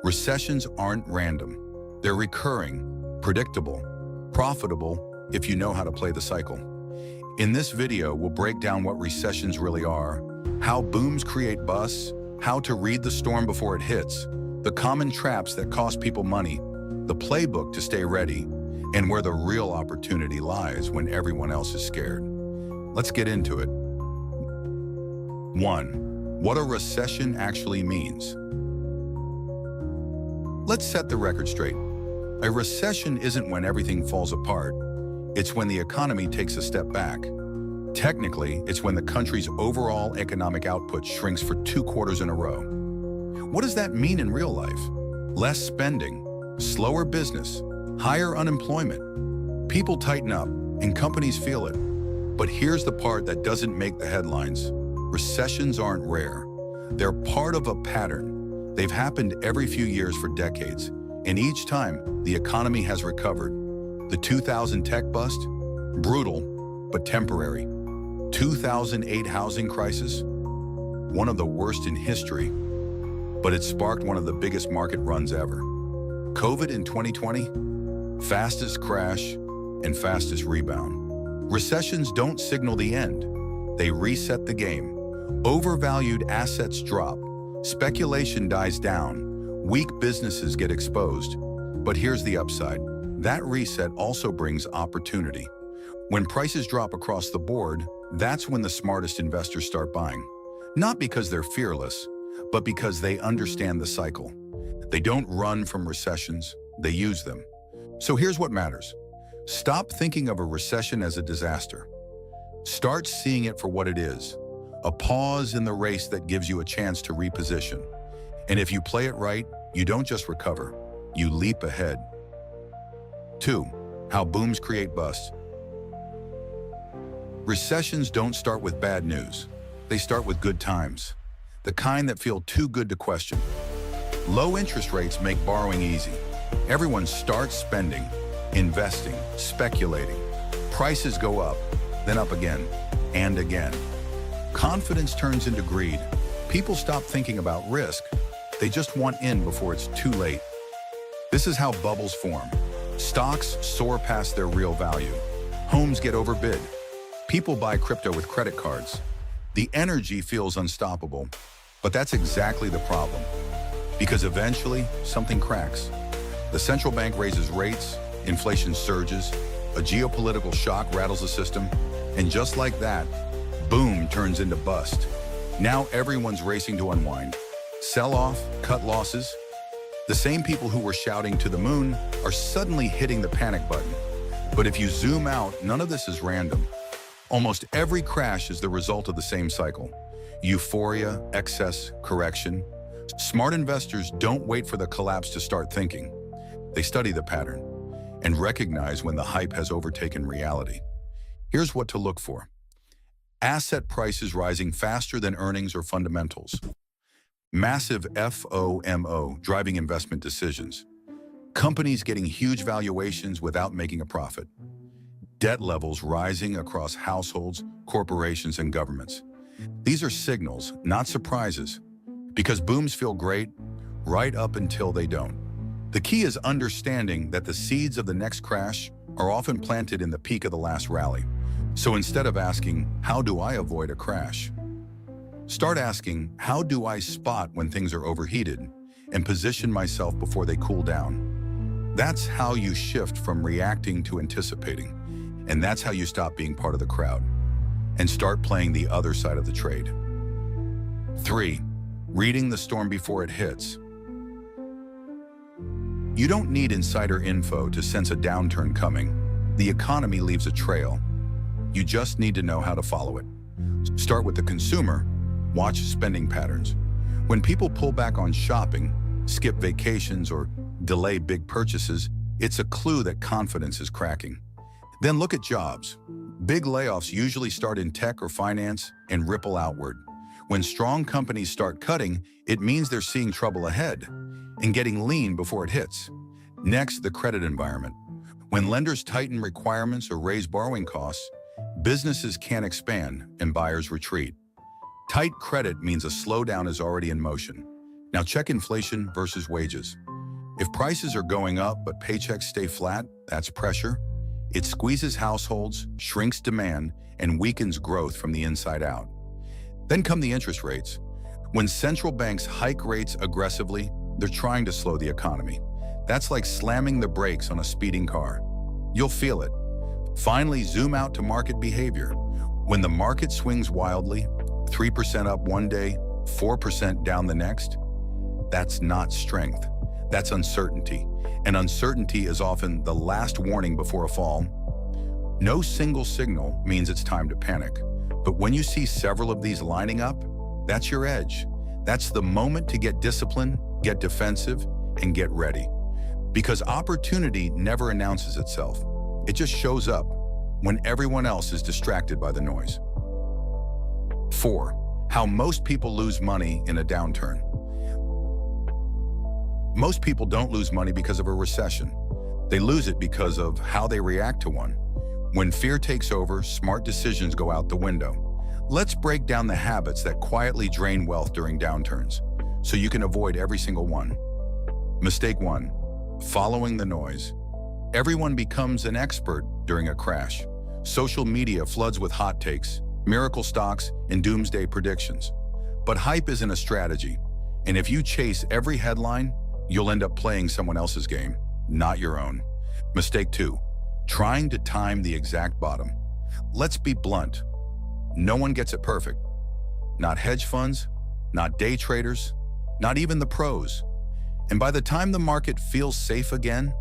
Recessions aren't random. They're recurring, predictable, profitable if you know how to play the cycle. In this video, we'll break down what recessions really are, how booms create busts, how to read the storm before it hits, the common traps that cost people money, the playbook to stay ready, and where the real opportunity lies when everyone else is scared. Let's get into it. 1. What a recession actually means. Let's set the record straight. A recession isn't when everything falls apart. It's when the economy takes a step back. Technically, it's when the country's overall economic output shrinks for 2 quarters in a row. What does that mean in real life? Less spending, slower business, higher unemployment. People tighten up, and companies feel it. But here's the part that doesn't make the headlines. Recessions aren't rare. They're part of a pattern. They've happened every few years for decades, and each time, the economy has recovered. The 2000 tech bust? Brutal, but temporary. 2008 housing crisis? One of the worst in history, but it sparked one of the biggest market runs ever. COVID in 2020? Fastest crash and fastest rebound. Recessions don't signal the end. They reset the game. Overvalued assets drop. Speculation dies down. Weak businesses get exposed. But here's the upside. That reset also brings opportunity. When prices drop across the board, that's when the smartest investors start buying. Not because they're fearless, but because they understand the cycle. They don't run from recessions, they use them. So here's what matters. Stop thinking of a recession as a disaster. Start seeing it for what it is. A pause in the race that gives you a chance to reposition. And if you play it right, you don't just recover, you leap ahead. 2. How booms create busts. Recessions don't start with bad news. They start with good times. The kind that feel too good to question. Low interest rates make borrowing easy. Everyone starts spending, investing, speculating. Prices go up, then up again, and again. Confidence turns into greed. People stop thinking about risk. They just want in before it's too late. This is how bubbles form. Stocks soar past their real value. Homes get overbid. People buy crypto with credit cards. The energy feels unstoppable. But that's exactly the problem. Because eventually, something cracks. The central bank raises rates, inflation surges, a geopolitical shock rattles the system, and just like that, boom turns into bust. Now everyone's racing to unwind. Sell off, cut losses. The same people who were shouting to the moon are suddenly hitting the panic button. But if you zoom out, none of this is random. Almost every crash is the result of the same cycle. Euphoria, excess, correction. Smart investors don't wait for the collapse to start thinking. They study the pattern and recognize when the hype has overtaken reality. Here's what to look for. Asset prices rising faster than earnings or fundamentals. Massive FOMO driving investment decisions. Companies getting huge valuations without making a profit. Debt levels rising across households, corporations, and governments. These are signals, not surprises, because booms feel great right up until they don't. The key is understanding that the seeds of the next crash are often planted in the peak of the last rally. So instead of asking, how do I avoid a crash? Start asking, how do I spot when things are overheated and position myself before they cool down? That's how you shift from reacting to anticipating. And that's how you stop being part of the crowd and start playing the other side of the trade. 3. Reading the storm before it hits. You don't need insider info to sense a downturn coming. The economy leaves a trail. You just need to know how to follow it. Start with the consumer. Watch spending patterns. When people pull back on shopping, skip vacations, or delay big purchases, it's a clue that confidence is cracking. Then look at jobs. Big layoffs usually start in tech or finance and ripple outward. When strong companies start cutting, it means they're seeing trouble ahead and getting lean before it hits. Next, the credit environment. When lenders tighten requirements or raise borrowing costs, businesses can't expand and buyers retreat. Tight credit means a slowdown is already in motion. Now check inflation versus wages. If prices are going up but paychecks stay flat, that's pressure. It squeezes households, shrinks demand, and weakens growth from the inside out. Then come the interest rates. When central banks hike rates aggressively, they're trying to slow the economy. That's like slamming the brakes on a speeding car. You'll feel it. Finally, zoom out to market behavior. When the market swings wildly, 3% up one day, 4% down the next, that's not strength. That's uncertainty. And uncertainty is often the last warning before a fall. No single signal means it's time to panic. But when you see several of these lining up, that's your edge. That's the moment to get disciplined, get defensive, and get ready. Because opportunity never announces itself. It just shows up when everyone else is distracted by the noise. 4. How most people lose money in a downturn. Most people don't lose money because of a recession. They lose it because of how they react to one. When fear takes over, smart decisions go out the window. Let's break down the habits that quietly drain wealth during downturns, so you can avoid every single one. Mistake 1. Following the noise. Everyone becomes an expert during a crash. Social media floods with hot takes, miracle stocks, and doomsday predictions. But hype isn't a strategy, and if you chase every headline, you'll end up playing someone else's game, not your own. Mistake 2. Trying to time the exact bottom. Let's be blunt. No one gets it perfect. Not hedge funds, not day traders, not even the pros. And by the time the market feels safe again,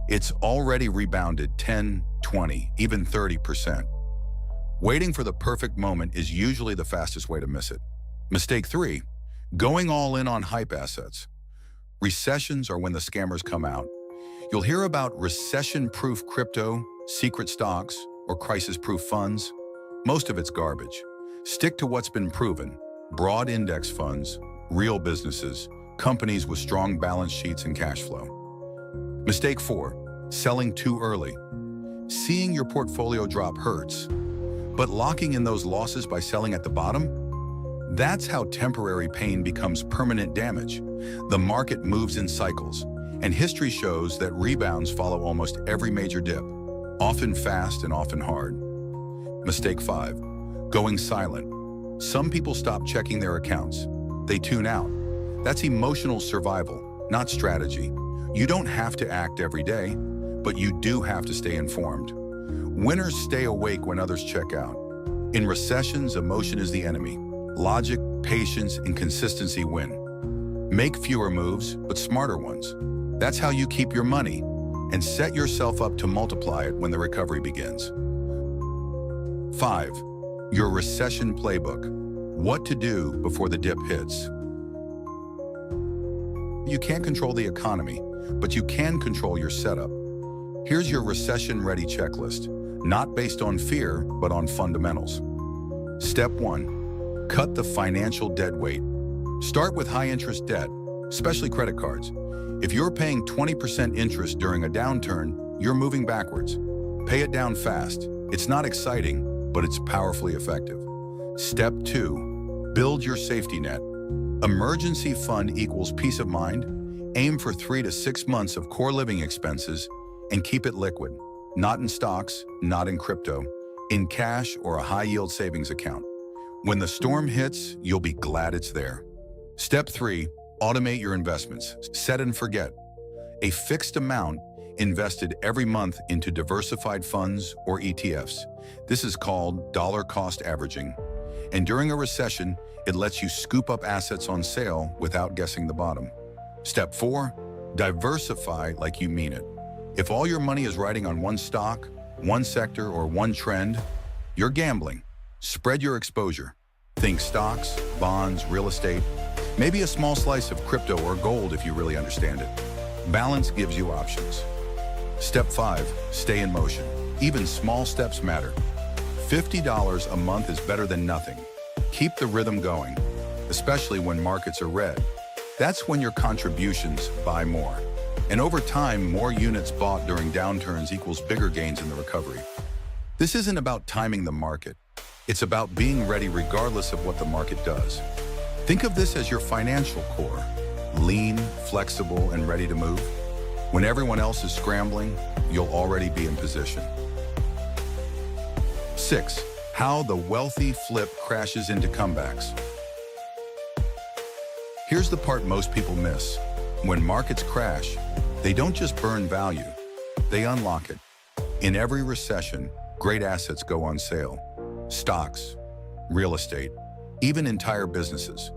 it's already rebounded 10, 20, even 30%. Waiting for the perfect moment is usually the fastest way to miss it. Mistake 3. Going all in on hype assets. Recessions are when the scammers come out. You'll hear about recession-proof crypto, secret stocks, or crisis-proof funds. Most of it's garbage. Stick to what's been proven. Broad index funds, real businesses, companies with strong balance sheets and cash flow. Mistake 4. Selling too early. Seeing your portfolio drop hurts, but locking in those losses by selling at the bottom? That's how temporary pain becomes permanent damage. The market moves in cycles, and history shows that rebounds follow almost every major dip, often fast and often hard. Mistake 5. Going silent. Some people stop checking their accounts. They tune out. That's emotional survival, not strategy. You don't have to act every day, but you do have to stay informed. Winners stay awake when others check out. In recessions, emotion is the enemy. Logic, patience, and consistency win. Make fewer moves, but smarter ones. That's how you keep your money and set yourself up to multiply it when the recovery begins. 5. Your recession playbook. What to do before the dip hits. You can't control the economy, but you can control your setup. Here's your recession-ready checklist, not based on fear, but on fundamentals. Step 1. Cut the financial dead weight. Start with high-interest debt, especially credit cards. If you're paying 20% interest during a downturn, you're moving backwards. Pay it down fast. It's not exciting, but it's powerfully effective. Step 2. Build your safety net. Emergency fund equals peace of mind. Aim for 3 to 6 months of core living expenses and keep it liquid. Not in stocks, not in crypto, in cash or a high-yield savings account. When the storm hits, you'll be glad it's there. Step 3. Automate your investments. Set and forget. A fixed amount invested every month into diversified funds or ETFs. This is called dollar cost averaging. And during a recession, it lets you scoop up assets on sale without guessing the bottom. Step 4. Diversify like you mean it. If all your money is riding on one stock, one sector, or one trend, you're gambling. Spread your exposure. Think stocks, bonds, real estate, maybe a small slice of crypto or gold if you really understand it. Balance gives you options. Step 5. Stay in motion. Even small steps matter. $50 a month is better than nothing. Keep the rhythm going, especially when markets are red. That's when your contributions buy more. And over time, more units bought during downturns equals bigger gains in the recovery. This isn't about timing the market. It's about being ready regardless of what the market does. Think of this as your financial core, lean, flexible, and ready to move. When everyone else is scrambling, you'll already be in position. 6. How the wealthy flip crashes into comebacks. Here's the part most people miss. When markets crash, they don't just burn value, they unlock it. In every recession, great assets go on sale. Stocks, real estate, even entire businesses.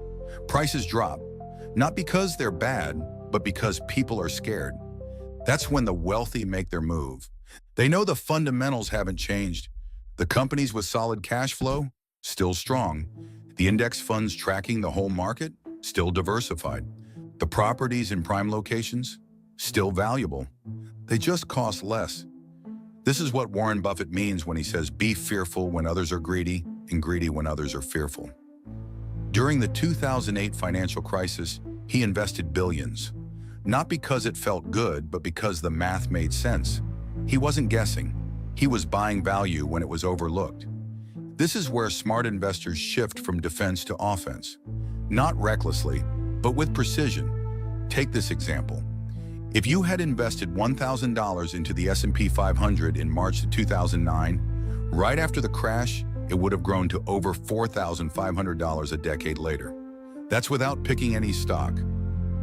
Prices drop, not because they're bad, but because people are scared. That's when the wealthy make their move. They know the fundamentals haven't changed. The companies with solid cash flow, still strong. The index funds tracking the whole market, still diversified. The properties in prime locations, still valuable. They just cost less. This is what Warren Buffett means when he says, be fearful when others are greedy and greedy when others are fearful. During the 2008 financial crisis, he invested billions. Not because it felt good, but because the math made sense. He wasn't guessing. He was buying value when it was overlooked. This is where smart investors shift from defense to offense. Not recklessly, but with precision. Take this example. If you had invested $1,000 into the S&P 500 in March of 2009, right after the crash, it would have grown to over $4,500 a decade later. That's without picking any stock,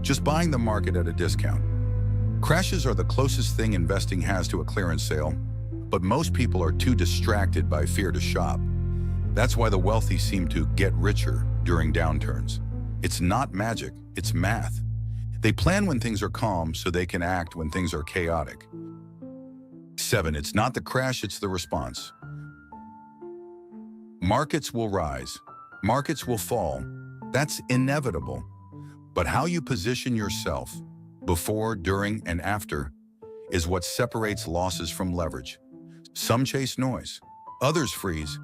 just buying the market at a discount. Crashes are the closest thing investing has to a clearance sale, but most people are too distracted by fear to shop. That's why the wealthy seem to get richer during downturns. It's not magic, it's math. They plan when things are calm so they can act when things are chaotic. 7. It's not the crash, it's the response. Markets will rise. Markets will fall. That's inevitable. But how you position yourself, before, during, and after, is what separates losses from leverage. Some chase noise, others freeze.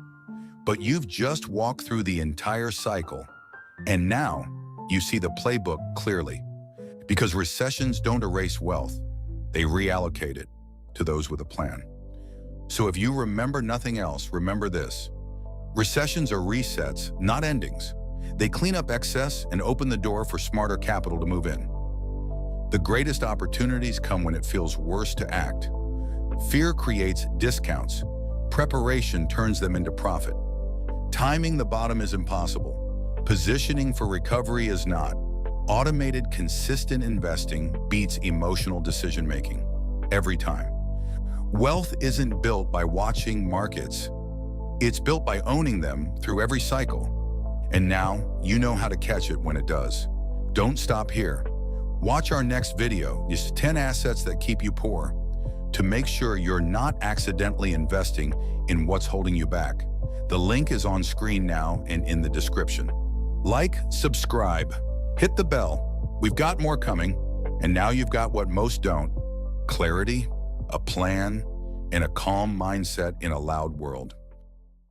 But you've just walked through the entire cycle, and now you see the playbook clearly. Because recessions don't erase wealth, they reallocate it to those with a plan. So if you remember nothing else, remember this. Recessions are resets, not endings. They clean up excess and open the door for smarter capital to move in. The greatest opportunities come when it feels worse to act. Fear creates discounts. Preparation turns them into profit. Timing the bottom is impossible. Positioning for recovery is not. Automated, consistent investing beats emotional decision-making every time. Wealth isn't built by watching markets. It's built by owning them through every cycle. And now you know how to catch it when it does. Don't stop here. Watch our next video, use 10 assets that keep you poor, to make sure you're not accidentally investing in what's holding you back. The link is on screen now and in the description. Like, subscribe, hit the bell. We've got more coming, and now you've got what most don't: clarity, a plan, and a calm mindset in a loud world.